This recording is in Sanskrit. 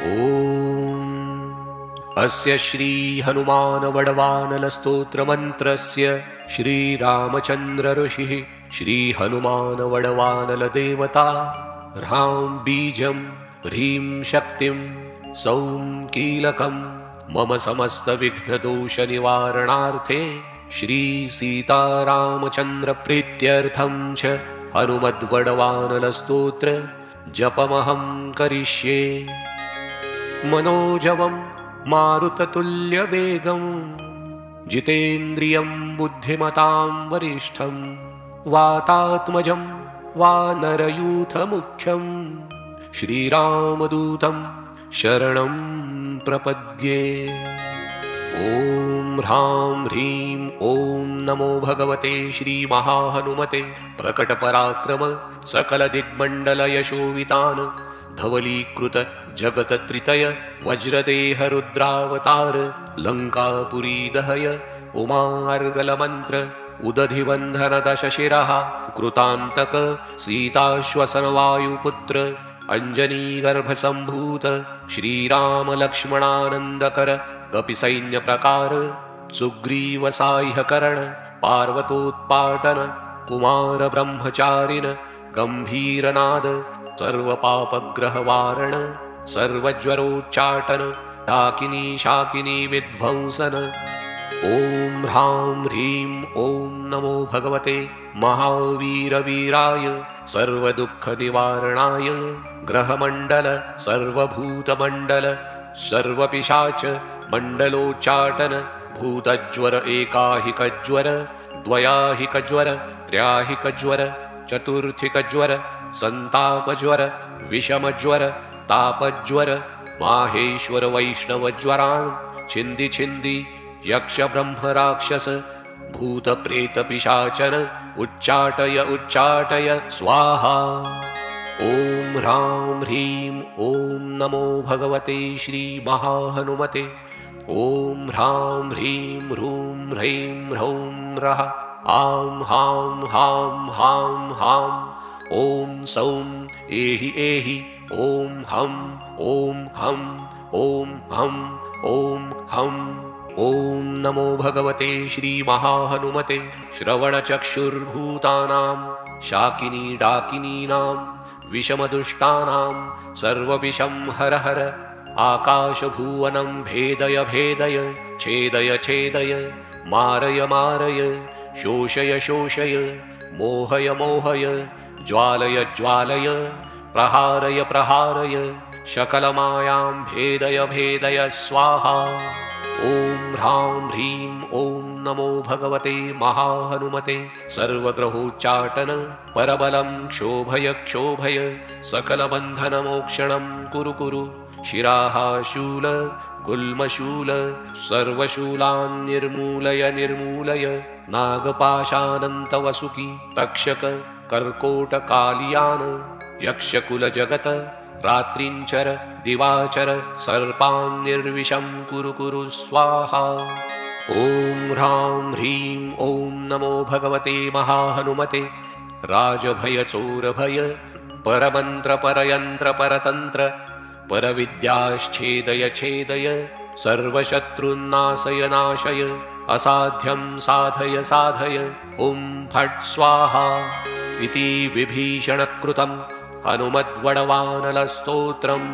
ॐ अस्य श्री हनुमान वडवानल स्तोत्र मंत्रस्य श्रीरामचंद्र ऋषिः श्री हनुमान वडवानल देवता ह्रां बीजं ह्रीं शक्तिं सौं कीलकं मम समस्त विघ्न दोष निवारणार्थे श्री सीतारामचंद्र प्रीत्यर्थं च हनुमद्वडवानल स्तोत्र जपमहं करिष्ये। मनोजवं मारुततुल्यवेगं जितेन्द्रियं बुद्धिमतां वरिष्ठं वातात्मजं वानरयूथमुख्यं श्रीरामदूतं शरणं प्रपद्ये। ॐ ह्रां ह्रीं ॐ नमो भगवते श्रीमहाहनुमते प्रकटपराक्रम सकलदिग्मण्डलयशोवितान धवलीकृत जगतत्रितय वज्रदेह रुद्रावतार लंकापुरी दहय उमार्गलमन्त्र उदधिबन्धन दशशिरः कृतान्तक सीताश्वसनवायुपुत्र अंजनीगर्भसम्भूत श्रीरामलक्ष्मणानन्दकर कपिसैन्यप्रकार सुग्रीवसाह्यकरण पार्वतोत्पाटन कुमारब्रह्मचारिण गम्भीरनाद सर्वपापग्रहवारण सर्वज्वरोच्चाटन डाकिनी शाकिनी विध्वंसन। ॐ ह्रां ह्रीं ॐ नमो भगवते महावीरवीराय सर्वदुःखनिवारणाय ग्रहमण्डल सर्वभूतमण्डल सर्वपिशाच मण्डलोच्चाटन भूतज्वर एकाहिकज्वर द्वयाहिकज्वर त्र्याहिकज्वर चतुर्थिकज्वर संतापज्वर विषमज्वर तापज्वर माहेश्वर वैष्णवज्वरान् छिन्दी छिन्दी यक्ष ब्रह्म राक्षस भूत प्रेत पिशाचन उच्चाटय उच्चाटय स्वाहा। ॐ ह्रां ह्रीं ॐ नमो भगवते श्री महाहनुमते ॐ ह्रां ह्रीं ह्रूं ह्रैं ह्रौं रः आं हां हां हां हां ॐ सौं एहि एहि ॐ हं ॐ हं ॐ नमो भगवते श्री महाहनुमते श्रवणचक्षुर्भूतानां शाकिनी डाकिनीनां विषमदुष्टानां सर्वविषं हर हर आकाशभुवनं भेदय भेदय छेदय छेदय मारय मारय शोषय शोषय मोहय मोहय ज्वालय ज्वालय प्रहारय प्रहारय शकलमायां भेदय भेदय स्वाहा। ॐ ह्रां ह्रीं ॐ नमो भगवते महाहनुमते सर्वग्रहोच्चाटन परबलं क्षोभय क्षोभय सकलबन्धनमोक्षणं कुरु कुरु शिराः शूल गुल्मशूल सर्वशूलान् निर्मूलय निर्मूलय नागपाशानन्तवसुकी तक्षक कर्कोटकालियान् यक्षकुलजगत रात्रिञ्चर दिवाचर सर्पान् निर्विषं कुरु कुरु स्वाहा। ॐ ह्रां ह्रीं ॐ नमो भगवते महाहनुमते राजभय चोरभय परमन्त्र परयन्त्र परतन्त्र परविद्याश्छेदय छेदय सर्वशत्रुन्नाशय नाशय असाध्यं साधय साधय ॐ फट् स्वाहा इति विभीषणकृतं हनुमद्वडवानल स्तोत्रम्।